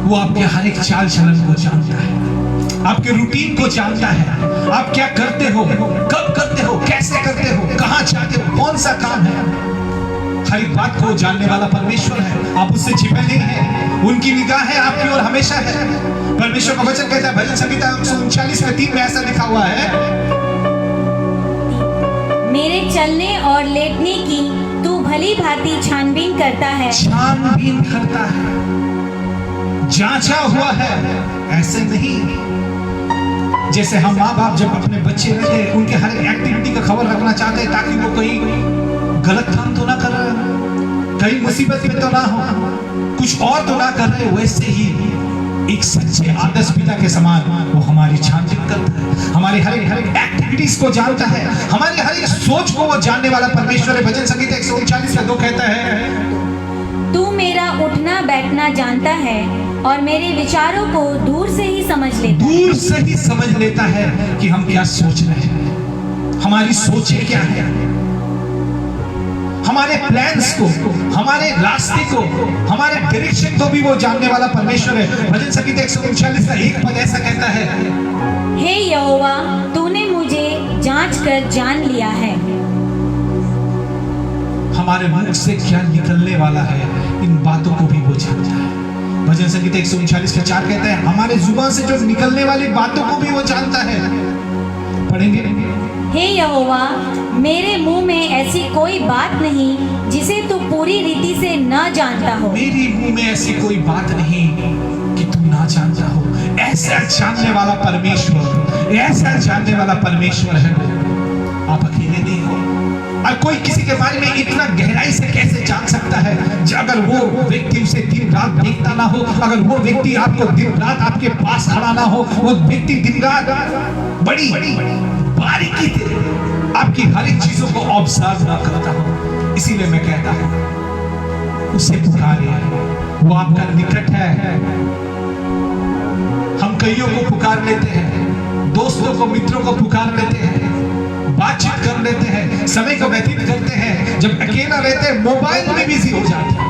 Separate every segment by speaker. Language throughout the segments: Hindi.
Speaker 1: वो आपके हर एक चाल चलन को जानता है, आपके रूटीन को जानता है, आप क्या करते हो, कब करते हो, कैसे करते हो, कहां जाते हो, कौन सा काम है, हर एक बात को जानने वाला परमेश्वर है। आप उससे छिपे नहीं हैं, उनकी निगाहें आपकी ओर हमेशा है। परमेश्वर का वचन कहता है भजन संहिता 139:3 में ऐसा लिखा हुआ है,
Speaker 2: मेरे चलने और लेटने की तू भली भांति छानबीन करता है।
Speaker 1: छानबीन करता है, जांचा हुआ है, ऐसे नहीं जैसे हम माँ बाप जब अपने बच्चे रहते हैं उनके हर एक्टिविटी का खबर रखना चाहते हैं ताकि वो कहीं गलत काम तो ना कर रहे, कहीं मुसीबत में तो ना हो, कुछ और तो ना कर रहे। वैसे ही एक सच्चे आदर्श पिता के समान वो हमारी छानबीन करता है, हमारी हर एक एक्टिविटीज को जानता है, हमारी हर एक सोच को वो जानने वाला परमेश्वर है। भजन संहिता 139:2 कहता है,
Speaker 2: तू मेरा उठना बैठना जानता है और मेरे विचारों को दूर से ही समझ लेता है।
Speaker 1: दूर से ही समझ लेता है कि हम क्या सोच रहे हैं, हमारी सोचें क्या है, हमारे प्लान्स को, हमारे रास्ते को, हमारे डायरेक्शन को भी वो जानने वाला परमेश्वर है। भजन संहिता 139:1 ऐसा कहता है,
Speaker 2: हे यहोवा, तूने मुझे जांच कर जान लिया है।
Speaker 1: हमारे मुख से क्या निकलने वाला है इन बातों को भी वो जानता है। भजन संहिता 139:4 कहता है, हमारे जुबान से जो निकलने वाली बातों को भी वो जानता है। पढ़ेंगे,
Speaker 2: हे यहोवा, मेरे मुंह में ऐसी कोई बात नहीं जिसे तू पूरी रीति से न जानता हो।
Speaker 1: मेरी मुंह में ऐसी कोई बात नहीं कि तू ना जानता हो। ऐसा जानने वाला परमेश्वर, ऐसा जानने वाला परमेश्वर है। आप अकेले नहीं हो। और कोई किसी के बारे में इतना गहराई से कैसे जान सकता है अगर वो व्यक्ति उसे दिन रात देखता ना हो, अगर वो व्यक्ति आपको दिन रात आपके पास खड़ा ना हो, वो व्यक्ति दिन रात बड़ी बारीकी से आपकी हर एक चीजों को ऑब्जर्व ना करता हो। इसीलिए मैं कहता हूं उसे पुकारिए, वो आपका निकट है। हम कईयों को पुकार लेते हैं, दोस्तों को, मित्रों को पुकार लेते हैं, बातचीत कर लेते हैं, समय को व्यतीत करते हैं। जब अकेला रहते हैं मोबाइल में बिजी हो जाते हैं,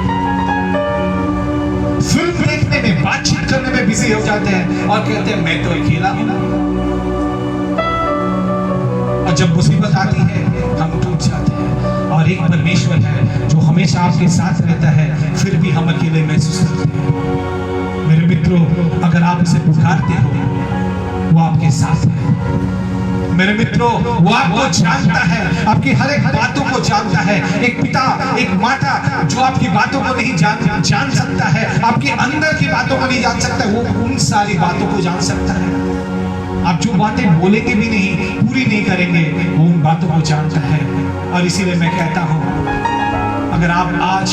Speaker 1: फिल्म देखने में, बातचीत करने में बिजी हो जाते हैं और कहते हैं मैं तो अकेला हूं। और जब मुसीबत आती है हम टूट जाते हैं। और एक परमेश्वर है जो हमेशा आपके साथ रहता है, फिर भी हम अकेले महसूस करते हैं। मेरे मित्रों, अगर आप उसे पुकारते हो वो आपके साथ है। मेरे मित्रों, वो आपको जानता है, आपकी हर एक बातों को जानता है। एक पिता, एक माता जो आपकी बातों को नहीं जान सकता है, आपके अंदर की बातों को नहीं जान सकता, वो उन सारी बातों को जान सकता है। आप जो बातें बोलेंगे भी नहीं, पूरी नहीं करेंगे, वो उन बातों को जानता है। और इसीलिए मैं कहता हूं, अगर आप आज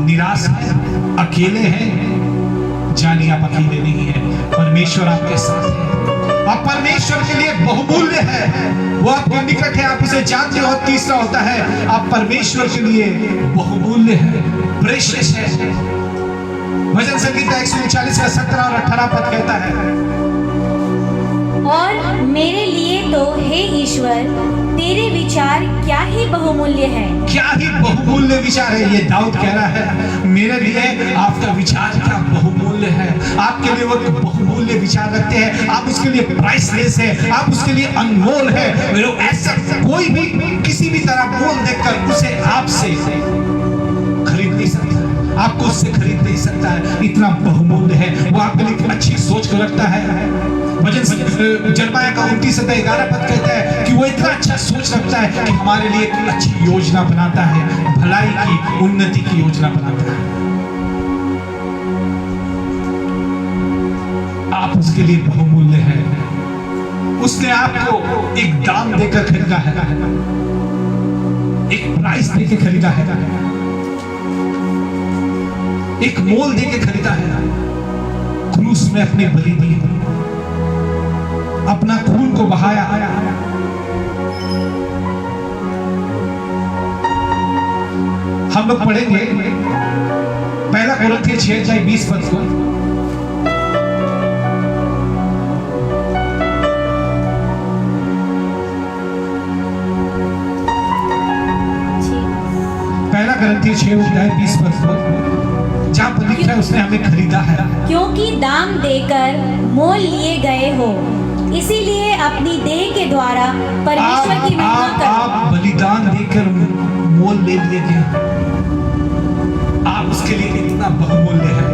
Speaker 1: निराश हैं, अकेले हैं, जानिए आप अकेले नहीं हैं। परमेश्वर आपके साथ है। आप परमेश्वर के लिए बहुमूल्य है, वो आपके निकट है, आप उसे जानते हो। तीसरा होता है, आप परमेश्वर के लिए बहुमूल्य है, प्रेशियस है। भजन संहिता 139:17 और 18 पद कहता है,
Speaker 2: और मेरे लिए तो हे ईश्वर, तेरे विचार क्या ही बहुमूल्य है। क्या
Speaker 1: ही बहुमूल्य विचार है। ये दाऊद कह रहा है, मेरे लिए आपका विचार क्या बहुमूल्य है। आपके लिए वो बहुमूल्य विचार रखते हैं, आप उसके लिए प्राइसलेस है, आप उसके लिए अनमोल है। ऐसा कोई भी किसी भी तरह मोल देखकर उसे आपसे खरीद नहीं सकता, आपको उससे खरीद नहीं सकता है। इतना बहुमूल्य है वो, आपके लिए अच्छी सोच को रखता है। भजन जर्माया का 29:11 पद कहता है कि वो इतना अच्छा सोच रखता है कि हमारे लिए एक अच्छी योजना बनाता है, भलाई की, उन्नति की योजना बनाता है। आप उसके लिए बहुमूल्य हैं। उसने आपको एक दाम देकर खरीदा है, एक प्राइस देकर खरीदा है, एक मोल देकर खरीदा है। क्रूस में अपनी बलि दी, अपना खून को बहाया। हम लोग पढ़ेंगे 1 कोरिन्थियों 6:20 पद को। पहला कोरिन्थियों 6:20 पद को जहाँ पर लिखा है उसने हमें खरीदा है।
Speaker 2: क्योंकि दाम देकर मोल लिए गए हो, इसीलिए अपनी देह के द्वारा परमेश्वर की महिमा करो।
Speaker 1: आप बलिदान देकर मोल ले लिए गए। आप उसके लिए इतना बहुमूल्य है,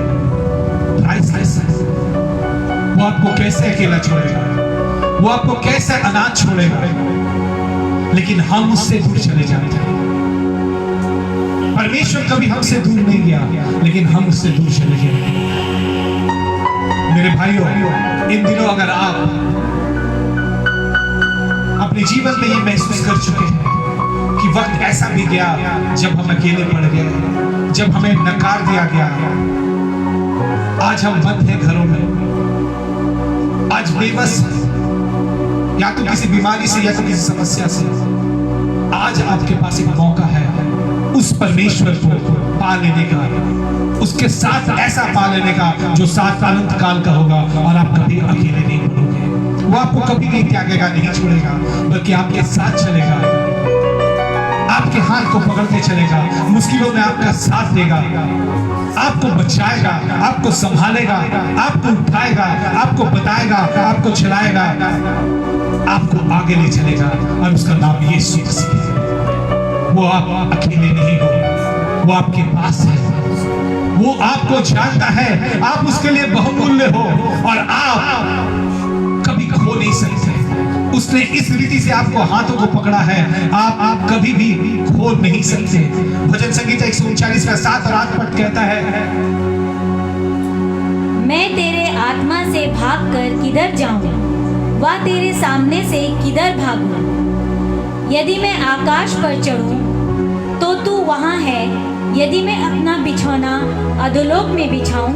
Speaker 1: प्राइसलेस है। वो आपको कैसे अकेला छोड़ेगा, वो आपको कैसे अनाथ छोड़ेगा। लेकिन हम उससे दूर चले जाते हैं। परमेश्वर कभी हमसे दूर नहीं गया, लेकिन हम उससे दूर चले गए। मेरे भाइयों, इन दिनों अगर आप अपने जीवन में ये महसूस कर चुके हैं कि वक्त ऐसा भी गया जब हम अकेले पड़ गए, जब हमें नकार दिया गया, आज हम बंद हैं घरों में, आज बेबस या तो किसी बीमारी से या तो किसी समस्या से, आज आपके पास एक मौका है उस परमेश्वर को पा लेने का, उसके साथ ऐसा पा लेने का जो साथ अनंत काल का होगा और आप कभी अकेले नहीं पड़ोगे। वो आपको कभी नहीं त्यागेगा, नहीं छोड़ेगा, बल्कि आपके साथ चलेगा, आपके हाथ को पकड़ के चलेगा, मुश्किलों में आपका साथ देगा, आपको बचाएगा, आपको संभालेगा, आपको उठाएगा, आपको बताएगा, आपको चलाएगा, आपको आगे ले चलेगा। और उसका नाम यीशु मसीह है। वो आप अकेले नहीं हो, वो आपके पास है, वो आपको जानता है, आप उसके लिए बहुमूल्य हो और आप कभी खो नहीं सकते। उसने इस रीति से आपको हाथों को पकड़ा है, आप कभी भी खो नहीं सकते। भजन संगीता 139 में 7 और 8 पद कहता है,
Speaker 2: मैं तेरे आत्मा से भागकर किधर जाऊं, वह तेरे सामने से किधर भागूं। यदि मैं आकाश पर चढ़ूं तो तू वहां है, यदि मैं अपना बिछौना अधोलोक में बिछाऊं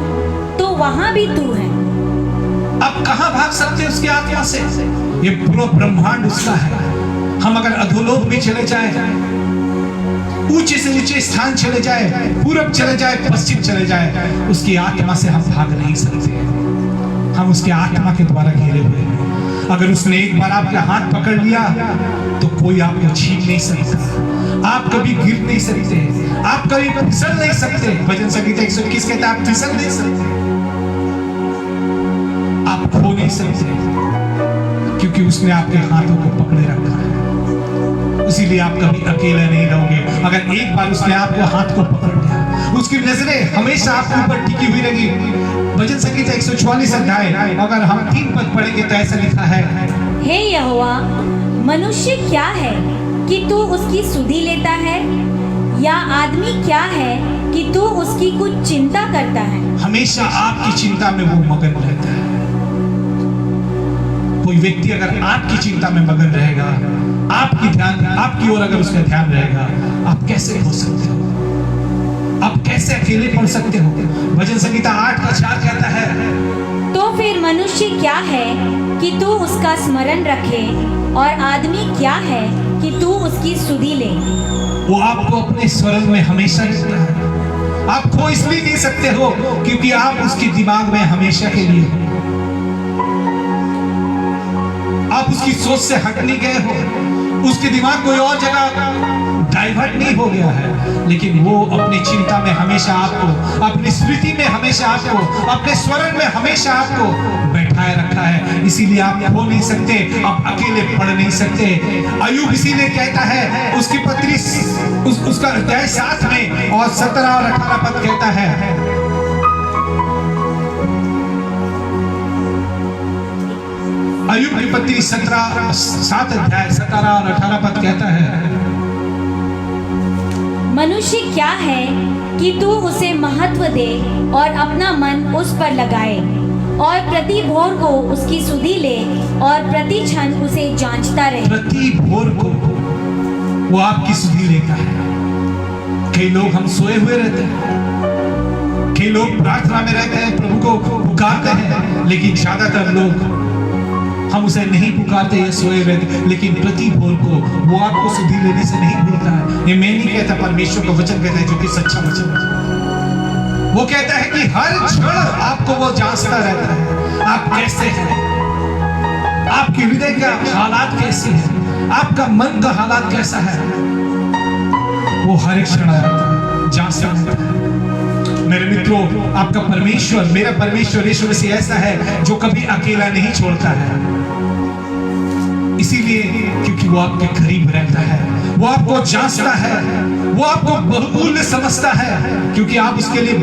Speaker 2: तो वहां भी तू है।
Speaker 1: आप कहां भाग सकते हैं उसकी आत्मा से? ये पूरा ब्रह्मांड उसका है। हम अगर अधोलोक में चले जाए, ऊंचे से ऊंचे स्थान चले जाए, पूरब चले जाए, पश्चिम चले जाए, उसकी आत्मा से हम भाग नहीं सकते। हम उसके आत्मा के द्वारा घेरे हुए हैं। अगर उसने एक बार आपका हाथ पकड़ लिया तो कोई आपको छीन नहीं सकता, आप कभी गिर नहीं सकते, आप कभी फिसल नहीं सकते। भजन संगीता 121 कहता है आप फिसल नहीं सकते, आप खो नहीं सकते, क्योंकि उसने आपके हाथों को पकड़े रखा है। इसीलिए आप कभी अकेले नहीं रहोगे। अगर एक बार उसने आपको हाथ को पकड़ लिया, उसकी नजरें हमेशा आपके ऊपर टिकी हुई रहेगी। भजन संगीता 144 अध्याय अगर हम 3 पद पढ़ेंगे तो ऐसा लिखा है,
Speaker 2: हे यहोवा, मनुष्य क्या है कि तू उसकी सुधि लेता है, या आदमी क्या है कि तू उसकी कुछ चिंता करता है।
Speaker 1: हमेशा आपकी चिंता में वो मगन रहता है। कोई व्यक्ति अगर आपकी चिंता में मगन रहेगा, आपकी ओर अगर उसका ध्यान रहेगा, आप कैसे हो सकते हो? आप कैसे अकेले पड़ सकते हो? भजन संगीता 8:4 कहता है,
Speaker 2: तो फिर मनुष्य क्या है कि तू उसका स्मरण रखे, और आदमी क्या है कि तू उसकी सुधि ले।
Speaker 1: वो आपको अपने स्मरण में हमेशा रखता है। आप खो इसलिए नहीं सकते हो क्योंकि आप उसके दिमाग में हमेशा के लिए हो। आप उसकी सोच से हट नहीं गए हो, उसके दिमाग कोई और जगह डाइवर्ट नहीं हो गया है, लेकिन वो अपनी चिंता में हमेशा आपको, अपनी स्मृति में हमेशा आपको, अपने स्वरण में हमेशा आपको बैठाए रखा है। इसीलिए आप खो नहीं सकते, आप अकेले पड़ नहीं सकते। अय्यूब इसीलिए कहता है, उसकी पत्री उसका अध्याय 7 में और 17 और 18 पद कहता है, अय्यूब की पत्री 7 अध्याय 17 और 18 पद कहता है,
Speaker 2: मनुष्य क्या है कि तू उसे महत्व दे और अपना मन उस पर लगाए, और प्रति भोर को उसकी सुधि ले और प्रति क्षण उसे जांचता रहे।
Speaker 1: प्रति भोर को वो आपकी सुधि लेता है। कई लोग हम सोए हुए रहते हैं, कई लोग प्रार्थना में रहते हैं, प्रभु को पुकारते हैं, लेकिन ज्यादातर लोग हम उसे नहीं पुकारते या सोए रहते, लेकिन प्रति भोर को वो आपको सुधि लेने से नहीं भूलता है। ये मैं नहीं कहता, परमेश्वर का वचन कहता है, जो कि सच्चा वचन है। वो कहता है कि हर क्षण आपको वो जांचता रहता है, आप कैसे हैं, आपके हृदय का हालात कैसे हैं, आपका मन का हालात कैसा है। वो हर एक क्षण जांचता रहता है। मेरे मित्रों, आपका परमेश्वर, मेरा परमेश्वर यीशु मसीह ऐसा है जो कभी अकेला नहीं छोड़ता है। इसीलिए क्योंकि वो आपके करीब रहता है, वो आपको जांचता है, वो आपको बहुमूल्य समझता है, क्योंकि आप उसके लिए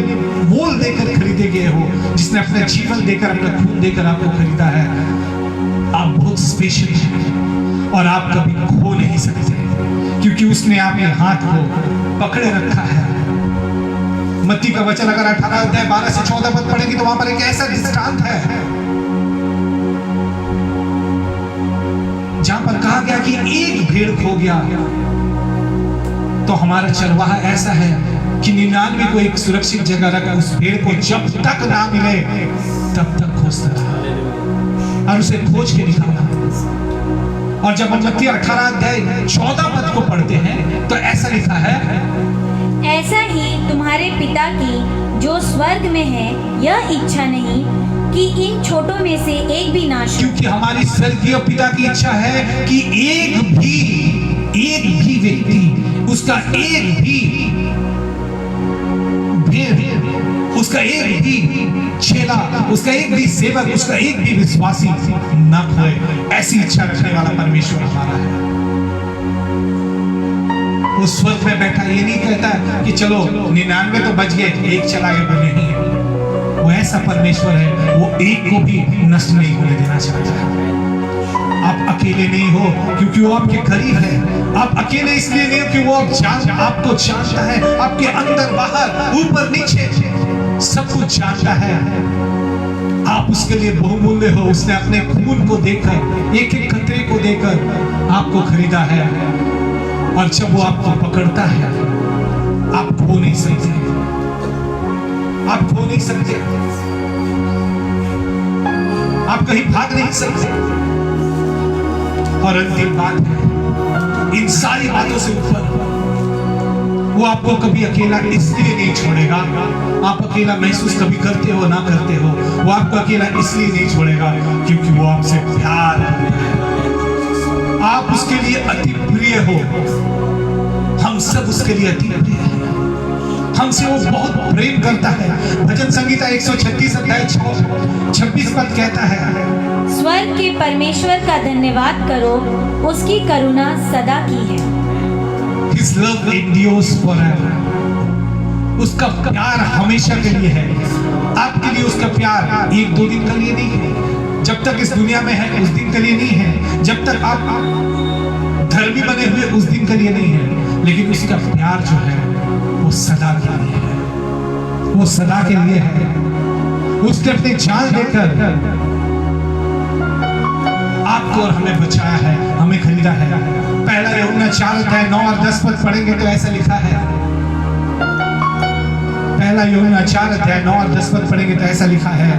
Speaker 1: मोल देकर खरीदे गए हो, जिसने अपना जीवन देकर, अपना खून देकर आपको खरीदा है। आप बहुत स्पेशल हैं और आप कभी खो नहीं सकते, क्योंकि उसने आपके हाथ को पकड़े रखा है। मत्ती का वचन अगर 18 अध्याय 12 से 14 पद पढ़ेंगे तो वहां पर एक ऐसा दृष्टांत है जहां पर कहा गया कि एक भेड़ खो गया तो हमारा चरवाहा ऐसा है कि 99 को एक सुरक्षित जगह रखा, उस भेड़ को जब तक ना मिले तब तक खोजता रहा और उसे खोज के निकाला। और जब हम मत्ती 18 अध्याय 14 पद को पढ़ते हैं तो ऐसा लिखा है,
Speaker 2: ऐसा ही तुम्हारे पिता की जो स्वर्ग में है यह इच्छा नहीं कि इन छोटों में से एक भी नाश हो।
Speaker 1: क्योंकि हमारी स्वर्गीय पिता की इच्छा है कि एक भी व्यक्ति, उसका एक भी भेड़, उसका एक भी चेला, उसका एक भी सेवक, उसका एक भी विश्वासी न खोए। ऐसी इच्छा रखने वाला परमेश्वर हमारा है। वो स्वर्ग में बैठा ये नहीं कहता कि चलो 99 तो बच गए, एक चला गया, वो नहीं है। वो ऐसा परमेश्वर है, वो एक को भी नष्ट नहीं होने देना चाहता है। आप अकेले नहीं हो क्योंकि वो आपके करीब है। आप अकेले इसलिए नहीं हो कि वो आपको जानता है, आपके अंदर बाहर ऊपर नीचे सब कुछ जानता है। आप उसके लिए बहुमूल्य हो। उसने अपने खून को देकर, एक एक कतरे को देकर आपको खरीदा है। और जब वो आपको पकड़ता है आप खो नहीं सकते, आप खो नहीं सकते, आप कहीं भाग नहीं सकते। और अंतिम बात है, इन सारी बातों से ऊपर वो आपको कभी अकेला इसलिए नहीं छोड़ेगा। आप अकेला महसूस कभी करते हो ना करते हो, वो आपको अकेला इसलिए नहीं छोड़ेगा क्योंकि वो आपसे प्यार करता है। आप उसके लिए अति प्रिय हो। हम सब उसके लिए अति प्रिय हैं। हमसे वो बहुत प्रेम करता है। भजन संगीता 136 अध्याय 26 पद कहता है,
Speaker 2: स्वर्ग के परमेश्वर का धन्यवाद करो, उसकी करुणा सदा की है।
Speaker 1: His love endures forever. उसका प्यार हमेशा के लिए है। आपके लिए उसका प्यार एक दो दिन के लिए नहीं है। जब तक इस दुनिया में है उस दिन के लिए नहीं है। जब तक आप धर्मी बने हुए उस दिन के लिए नहीं है। लेकिन उसका प्यार जो है वो सदा के लिए है। वो सदा के लिए है। उसने अपनी जान देकर आपको और हमें बचाया है, हमें खरीदा है। पहला यूहन्ना 4 अध्याय 9 और 10 पद पढ़ेंगे तो ऐसा लिखा है। पहला यूहन्ना 4 अध्याय 9 और 10 पद पढ़ेंगे तो ऐसा लिखा है,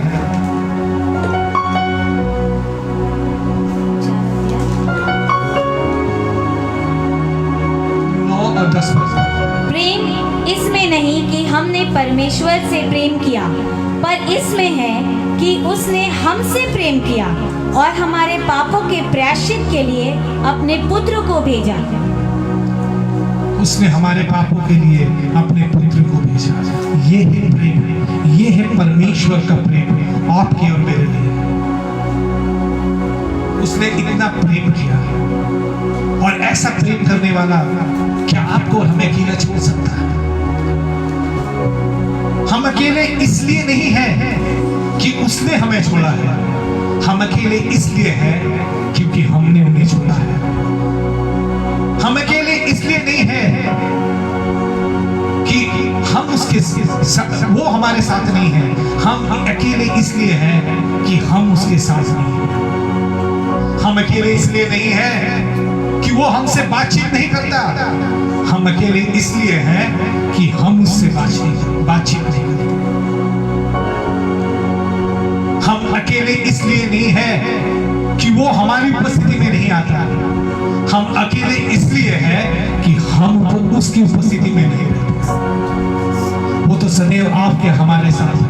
Speaker 1: 9 और 10 पद।
Speaker 2: प्रेम इसमें नहीं कि हमने परमेश्वर से प्रेम किया, पर इसमें है कि उसने हमसे प्रेम किया और हमारे पापों के प्रायश्चित के लिए अपने पुत्र को भेजा।
Speaker 1: उसने हमारे पापों के लिए अपने पुत्र को भेजा। ये है प्रेम, ये है परमेश्वर का प्रेम आपके और मेरे लिए। उसने इतना प्रेम किया और ऐसा प्रेम करने वाला क्या आपको और हमें अकेला छोड़ सकता है? हम अकेले इसलिए नहीं हैं कि उसने हमें छोड़ा है। हम अकेले इसलिए हैं क्योंकि हमने उन्हें छोड़ा है। हम अकेले इसलिए नहीं हैं कि हम उसके वो हमारे साथ नहीं है। हम अकेले इसलिए हैं कि हम उसके साथ नहीं हैं। हम अकेले इसलिए नहीं हैं कि वो हमसे बातचीत नहीं करता। हम अकेले इसलिए हैं कि हम उससे बातचीत नहीं करते। हम अकेले इसलिए नहीं है कि वो हमारी उपस्थिति में नहीं आता। हम अकेले इसलिए हैं कि हम उसकी उपस्थिति में नहीं रहते। वो तो सदैव आपके हमारे साथ है।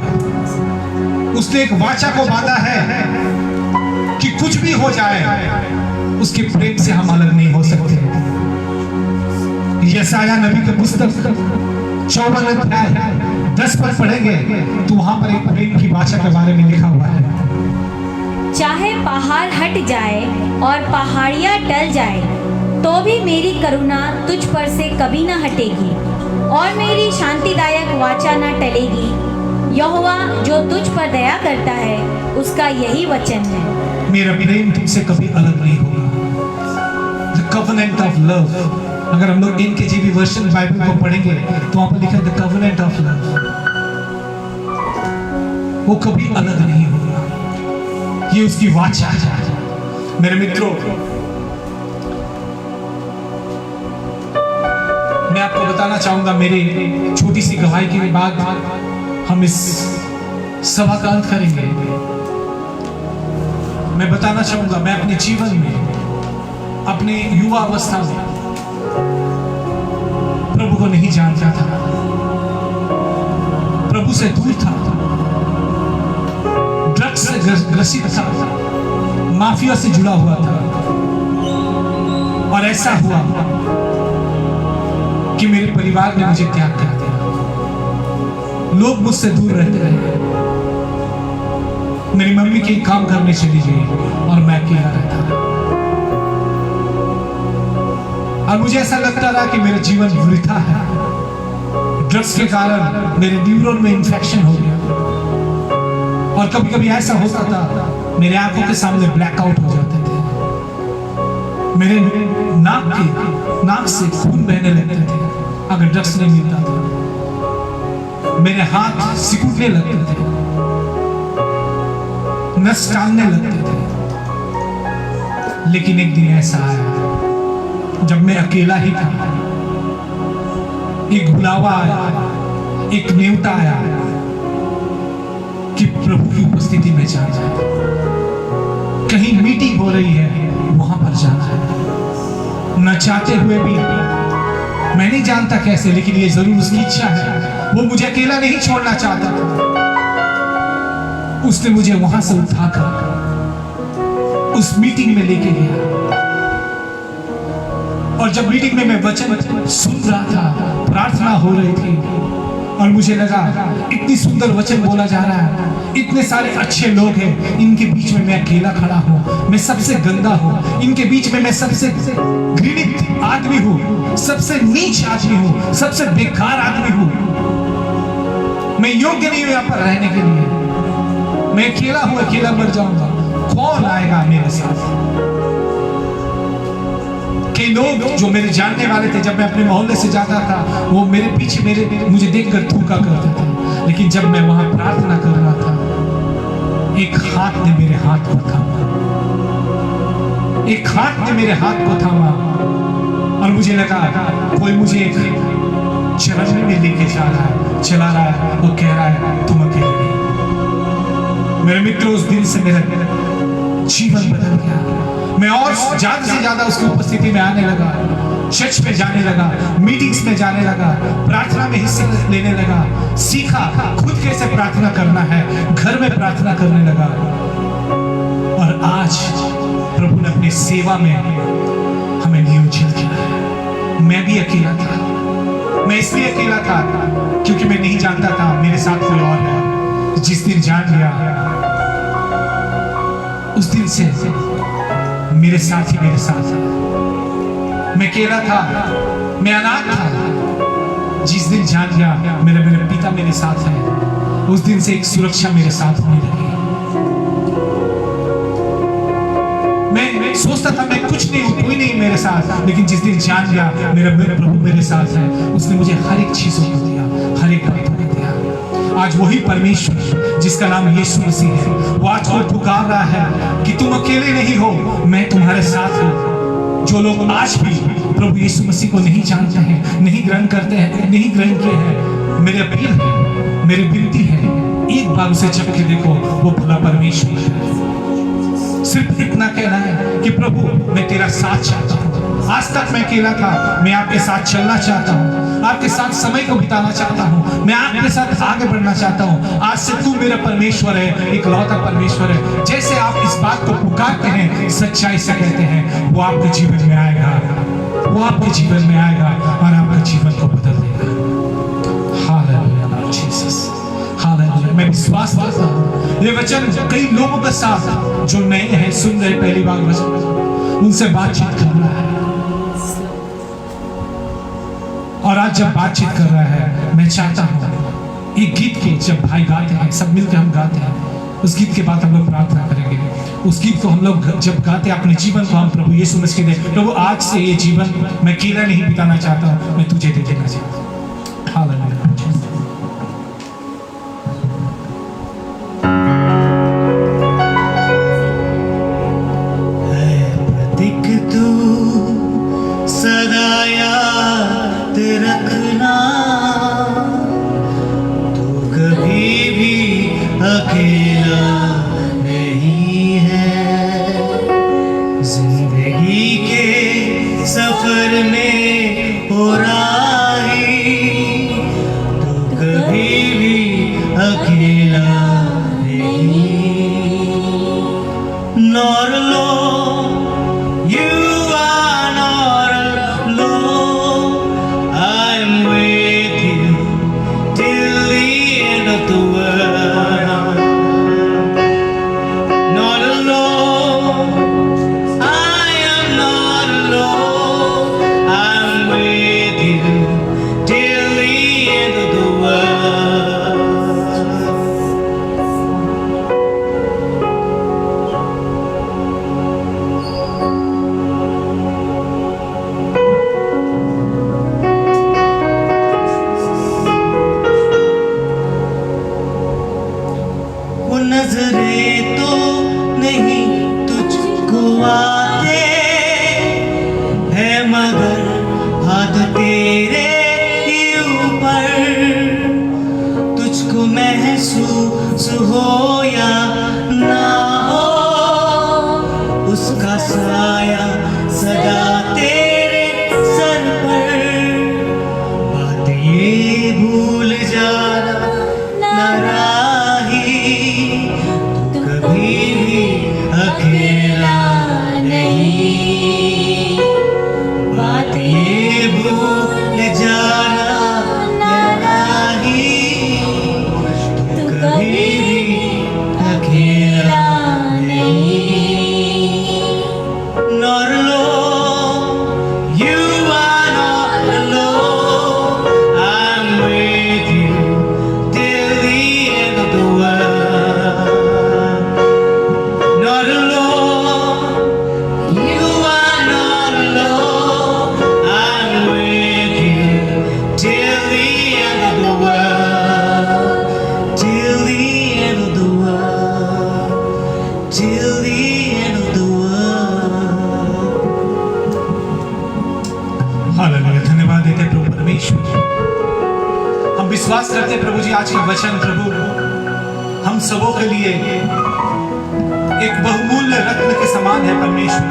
Speaker 1: उसने एक वाचा को बांधा है कि कुछ भी हो जाए उसके प्रेम से हम अलग नहीं हो सकते। यशायाह नबी की पुस्तक 54 अध्याय 10 पर पढ़ेंगे तो वहां पर एक प्रेम की वाचा के बारे में लिखा हुआ है।
Speaker 2: चाहे पहाड़ हट जाए और पहाड़ियाँ टल जाए तो भी मेरी करुणा तुझ पर से कभी न हटेगी और मेरी शांतिदायक वाचा न टलेगी। यहोवा जो तुझ पर दया करता है उसका यही वचन है,
Speaker 1: मेरा प्रेम तुमसे कभी अलग नहीं होगा। The covenant of love, अगर हम लोग NKJV वर्जन बाइबल को पढ़ेंगे तो वहां पर लिखा है the covenant of love, वो कभी अलग नहीं होगा। ये उसकी वाचा है। मेरे मित्रों, मैं आपको बताना चाहूंगा, मेरे छोटी सी गवाही के बाद हम इस सभा का अंत करेंगे। मैं बताना चाहूंगा, मैं अपने जीवन में, अपने युवा अवस्था में प्रभु को नहीं जानता था, प्रभु से दूर था, ड्रग्स से ग्रसित था, माफिया से जुड़ा हुआ था। और ऐसा हुआ कि मेरे परिवार ने मुझे त्याग कर दिया, लोग मुझसे दूर रहते रहे, मेरी मम्मी के काम करने चली गई और मैं अकेला रहता। और मुझे ऐसा लगता रहा कि मेरा जीवन वृथा है। ड्रग्स के कारण मेरे न्यूरॉन में इंफेक्शन हो गया और कभी कभी ऐसा होता था मेरे आंखों के सामने ब्लैकआउट हो जाते थे, मेरे नाक से खून बहने लगते थे अगर ड्रग्स नहीं मिलता था, मेरे हाथ सिकुड़ने लगते थे, नस टांगने लगते थे। लेकिन एक दिन ऐसा आया जब मैं अकेला ही था, एक बुलावा आया, एक न्योता आया कि प्रभु की उपस्थिति में जाना है, कहीं मीटिंग हो रही है वहां पर जाना है। न चाहते हुए भी, मैं नहीं जानता कैसे, लेकिन ये जरूर उसकी इच्छा है। वो मुझे अकेला नहीं छोड़ना चाहता था। उसने मुझे वहां से उठाकर उस मीटिंग में लेके गया और जब मीटिंग में मैं वचन सुन रहा था, प्रार्थना हो रही थी और मुझे लगा इतनी सुंदर वचन बोला जा रहा है, इतने सारे अच्छे लोग हैं, इनके बीच में मैं अकेला खड़ा हूं, मैं सबसे गंदा हूं, इनके बीच में मैं सबसे घृणित आदमी हूं, सबसे नीच आदमी हूं, सबसे बेकार आदमी हूं, मैं योग्य नहीं हूं यहाँ पर रहने के लिए, मैं अकेला हूं, अकेला मर जाऊंगा, कौन आएगा मेरे साथ। कई लोग जो मेरे जानने वाले थे, जब मैं अपने मोहल्ले से जाता था, वो मेरे पीछे मुझे देखकर थूका करते थे, लेकिन जब मैं वहां प्रार्थना कर रहा था, एक हाथ ने मेरे हाथ को थामा, एक हाथ ने मेरे हाथ को थामा और मुझे लगा कोई मुझे एक चरण में लेके जा रहा है, चला रहा है और कह रहा है तुम अकेले नहीं। मेरे मित्रों, उस दिन से मेरा जीवन बदल गया। मैं और ज्यादा से ज्यादा उसकी उपस्थिति में आने लगा, चर्च में जाने लगा, मीटिंग्स में जाने लगा, प्रार्थना में हिस्सा लेने लगा, सीखा खुद कैसे प्रार्थना करना है, घर में प्रार्थना करने लगा। और आज प्रभु ने अपनी सेवा में हमें नियोजित किया है। मैं भी अकेला था, मैं इसलिए अकेला था क्योंकि मैं नहीं जानता था मेरे साथ कोई और है। जिस दिन जान लिया, उस दिन से मेरे साथ ही मेरे साथ है। मैं अकेला था, मैं अनाथ था। जिस दिन जान लिया मेरे पिता मेरे साथ है, उस दिन से एक सुरक्षा मेरे साथ होने लगी। मैं सोचता था मैं कुछ नहीं हूं, कोई नहीं मेरे साथ, लेकिन जिस दिन जान लिया मेरा प्रभु मेरे साथ है, उसने मुझे हर एक चीजों को दिया, हर एक बातों को दिया। आज वही परमेश्वर जिसका नाम यीशु मसीह है, वो आज को पुकार रहा है कि तुम अकेले नहीं हो, मैं तुम्हारे साथ हूं। जो लोग आज भी प्रभु यीशु मसीह को नहीं जानते हैं, नहीं ग्रहण करते हैं, नहीं ग्रहण किए हैं, मेरी अपील है, मेरी विनती है, एक बार उसे जप के देखो, वो भला परमेश्वर है। सिर्फ इतना कहना है कि प्रभु मैं तेरा साथ चाहता हूँ। आज तक मैं अकेला था, मैं आपके साथ चलना चाहता हूँ, आपके साथ समय को बिताना चाहता हूँ, मैं आपके साथ आगे बढ़ना चाहता हूँ। आज से तू मेरा परमेश्वर है, एक लौता परमेश्वर है। जैसे आप इस बात को पुकारते हैं, सच्चाई से कहते हैं, वो आपके जीवन में आएगा, वो आपके जीवन में आएगा और आपके जीवन को बदल देगा। मैं विश्वास करता हूँ ये वचन कई लोगों के साथ जो नए हैं, सुन रहे पहली बार वचन, उनसे बातचीत कर रहा है। और आज जब बातचीत कर रहा है, मैं चाहता हूँ एक गीत के जब भाई गाते हैं, सब मिलकर हम गाते हैं, उस गीत के बाद हम लोग प्रार्थना करेंगे। उस गीत को हम लोग जब गाते हैं, अपने जीवन को हम प्रभु यीशु मसीह के दे, प्रभु आज से ये जीवन मैं अकेला नहीं बिताना चाहता हूँ, मैं तुझे दे देना चाहता हूँ। हालेलुया।
Speaker 3: रखना तू कभी भी अकेला नहीं है। जिंदगी के सफर में हो राही, तू कभी भी अकेला नहीं। Not alone, you are not alone. I'm with you till the end of the world. Not alone, I am not alone. I'm with you till the end of the world. वो नजरें तो नहीं तुझको आते है, मगर हाथ तेरे ही ऊपर। तुझको महसूस हो या ना हो, उसका साया सदा तेरे सर पर। बात ये भूल जाना ना राही, तू कभी भी अकेला नहीं। बात ये भूल जाना ना राही, तू कभी भी अकेला नहीं। Not alone, you are not alone. I'm with you till the end of the world. Not alone, you are not alone. I'm with you till the end of the world. Till the end of the world. Till the end of the world.
Speaker 1: Hallelujah. धन्यवाद देते हैं प्रभु परमेश्वर। हम विश्वास करते हैं प्रभु जी, आज का वचन प्रभु हम सबों के लिए एक बहुमूल्य रत्न के समान है परमेश्वर,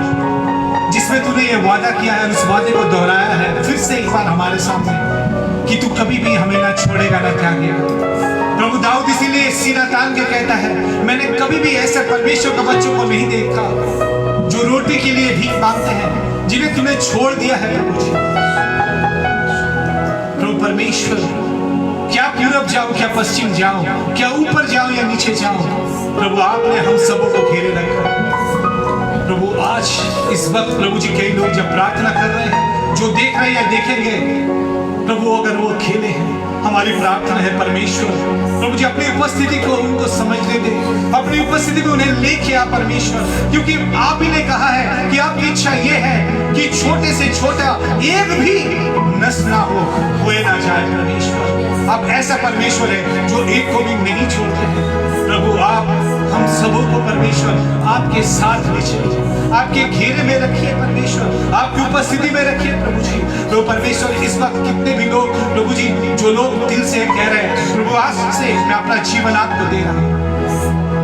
Speaker 1: जिसमें तूने ये वादा किया है और उस वादे को दोहराया है फिर से एक बार हमारे सामने कि तू कभी भी हमें ना छोड़ेगा ना त्यागेगा। प्रभु दाऊद इसीलिए सीना तान के कहता है, मैंने कभी भी ऐसे परमेश्वर के बच्चों को नहीं देखा जो रोटी के लिए भीख मांगते हैं, जिन्हें तूने छोड़ दिया है प्रभु जी। प्रभु परमेश्वर, क्या पूरब जाओ, क्या पश्चिम जाओ, क्या ऊपर जाओ या नीचे जाओ, प्रभु आपने हम सबों को घेरे रखा। प्रभु आज इस वक्त प्रभु जी कई लोग जब प्रार्थना कर रहे हैं, जो देख रहे हैं या देखेंगे, प्रभु अगर वो अकेले हैं, हमारी प्रार्थना है परमेश्वर प्रभु जी अपनी उपस्थिति को उनको समझने दे, अपनी उपस्थिति में उन्हें लेके आ परमेश्वर, क्योंकि आप ही ने कहा है कि आपकी इच्छा ये है कि छोटे से छोटा एक भी नष्ट ना हो, खोए ना जाए परमेश्वर। आप ऐसा परमेश्वर है जो एक को भी नहीं छोड़ते हैं। प्रभु आप हम सबों को परमेश्वर आपके साथ ले चलिए, आपके घेरे में रखिए परमेश्वर, आपकी उपस्थिति में रखिए प्रभु जी। तो परमेश्वर इस वक्त कितने भी लोग प्रभु जी, जो लोग दिल से कह रहे हैं प्रभु आज से मैं अपना जीवन आपको दे रहा हूँ,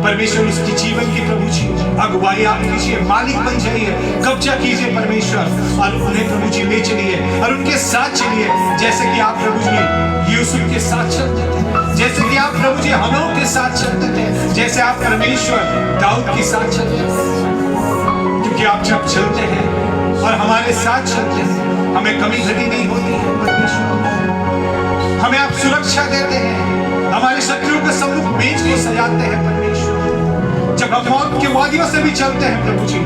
Speaker 1: परमेश्वर उसकी जीवन की प्रभु जी अगुवाई आप कीजिए, मालिक बन जाइए, कब्जा कीजिए परमेश्वर, और उन्हें प्रभु जी ले चलिए और उनके साथ चलिए, जैसे कि आप प्रभु जी यूसुफ के साथ चलते थे, जैसे कि आप प्रभु जी हनोक के साथ चलते थे, जैसे आप परमेश्वर दाऊद के साथ चलते थे। क्योंकि आप जब चलते हैं और हमारे साथ चलते हैं, हमें कमी घटी नहीं होती है परमेश्वर, हमें आप सुरक्षा देते हैं, हमारे शत्रुओं के सम्मुख बीच को सजाते हैं परमेश्वर। जब हम मौत की वादियों से भी चलते हैं प्रभु जी,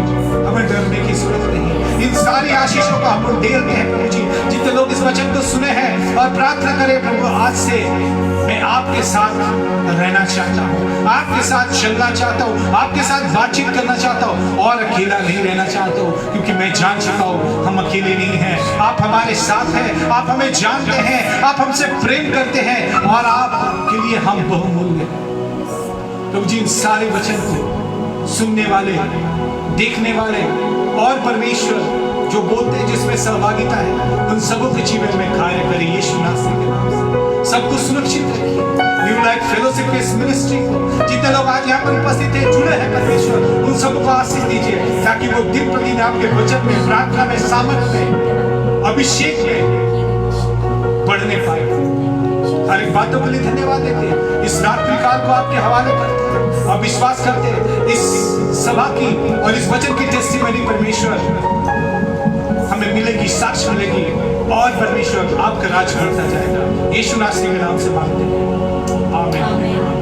Speaker 1: हमें डरने की जरूरत नहीं। इन सारी आशीषों का हम लोग दे रहे हैं प्रभु जी। जितने लोग इस वचन को सुने हैं और प्रार्थना करें प्रभु, आज से मैं आपके साथ रहना चाहता हूँ, आपके साथ चलना चाहता हूँ, आपके साथ बातचीत करना चाहता हूँ और अकेला नहीं रहना चाहता हूँ, क्योंकि मैं जान चुका हूँ हम अकेले नहीं हैं। आप हमारे साथ हैं, आप हमें जानते हैं, आप हमसे प्रेम करते हैं और आपके लिए हम बहुमूल्य। प्रभु जी, इन सारे वचन को सुनने वाले, देखने वाले और परमेश्वर जो बोलते हैं जिसमें सहभागिता है, उन सबों के जीवन में कार्य करें यीशु नासरी के नाम से। सबको सुरक्षित रखिए। न्यू लाइफ फेलोशिप के इस मिनिस्ट्री को जितने लोग आज यहाँ पर उपस्थित हैं, जुड़े हैं परमेश्वर, उन सबको आशीष दीजिए, ताकि वो दिन प्रतिदिन आपके वचन में, प्रार्थना में, सामर्थ्य में, अभिषेक में बढ़ने पाए। हर एक बातों के लिए धन्यवाद देते हैं। इस रात्रि काल को आपके हवाले करते हैं और विश्वास करते हैं इस सभा की और इस वचन की टेस्टिमनी परमेश्वर हमें मिलेगी, साक्ष्य मिलेगी और परमेश्वर आपका राज बढ़ता जाएगा। यीशु नासरी के नाम से मांगते हैं, आमीन।